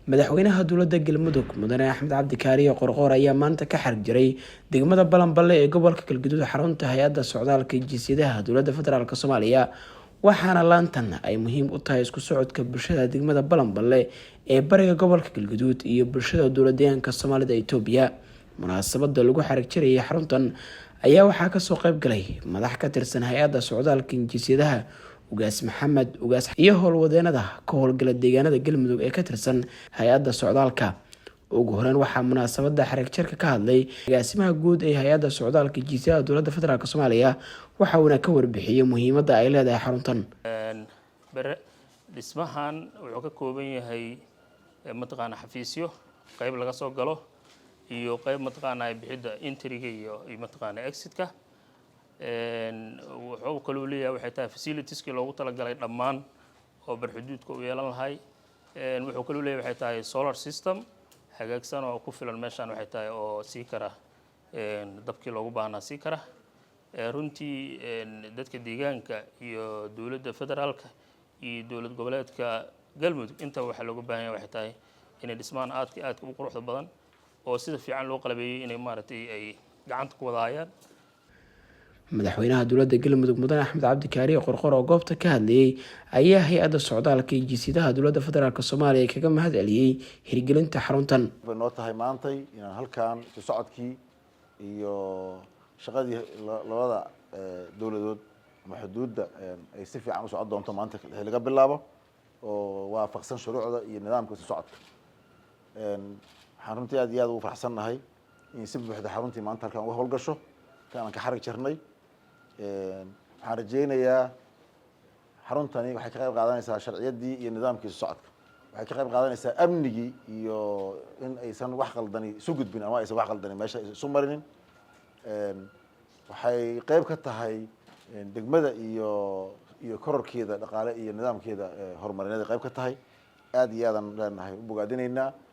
madaxweynaha dowladda galmudug mudane axmed cabdi kaariye qorqoor ayaa maanta ka xarg jiray degmada balanballe ee gobolka galgaduud xarunta hay-adda socdaalka jinsiyadaha dowladda federaalk soomaaliya waxaana laantan ay muhiim u tahay isku socodka bulshada degmada balanballe ee bariga gobolka galgaduud iyo bulshada dowladdeegaanka soomaalida itoobiya. munaasabada lagu xarg jirayay xaruntan ayaa waxaa kasoo qayb galay madax ka tirsan hay-adda socdaalka jinsiyadaha ugaas maxamed ugaas iyo howlwadeenada ka howlgala deegaanada galmudug ee ka tirsan hay-adda socdaalka. ugu horeyn waxaa munaasabada xarag jarka ka hadlay agaasimaha guud ee hay-adda socdaalka jinsiyadaha dowladda federaalk soomaaliya waxa uuna ka warbixiyey muhiimada ay leedahay xaruntan. dhismahan wuxuu ka kooban yahay mataqaana xafiisyo qayb laga soo galo iyo qayb mataqaana bixida intriga iyo mataqaana exitka wuxuu kaloo leeyahay waxay tahay facilitieski loogu talagalay dhammaan oo barxuduudka u yeelan lahay wuxuu kaloo leeyahay waxay tahay solar system hagaagsan oo ku filan meeshaan waxay tahay oo sii kara dabkii loogu baahnaa sii kara runtii dadka deegaanka iyo dowladda federaalka iyo dowlad goboleedka galmudug inta waxa looga baahan yahay waxay tahay inay dhismaan aadka u quruxda badan oo sida fiican loo qalabeeyay inay maaragtay ay gacanta ku wada hayaan. madaxweynaha dowladda galmudug mudane axmed cabdi kaariye qorqoor oo goobta ka hadlayay ayaa hay-adda socdaalka iyo jinsiyadaha dowladda federaalk soomaaliya kaga mahad celiyey hirgelinta xaruntan. way noo tahay maantay inaan halkaan isu socodkii iyo shaqadii labada dowladood ama xuduudda ay si fiican u socon doonto maanta laga bilaabo oo waafaqsan shuruucda iyo nidaamka isu socodka. waxaan runtii aad iyo aad ugu faraxsannahay in si buuxda xaruntii maanta halkaan uga howlgasho aan ka xarag jirnay. waxaan rajaynayaa xaruntani waxay ka qayb qaadanaysaa sharciyadii iyo nidaamkii isu socodka, waxay ka qayb qaadanaysaa amnigii iyo in aysan wax qaldani isu gudbin ama aysan wax qaldani meesha isu marinin. waxay qayb ka tahay degmada iyo kororkeeda dhaqaale iyo nidaamkeeda horumarineed qayb ka tahay. aad iyo aadan leenahay u bogaadinaynaa.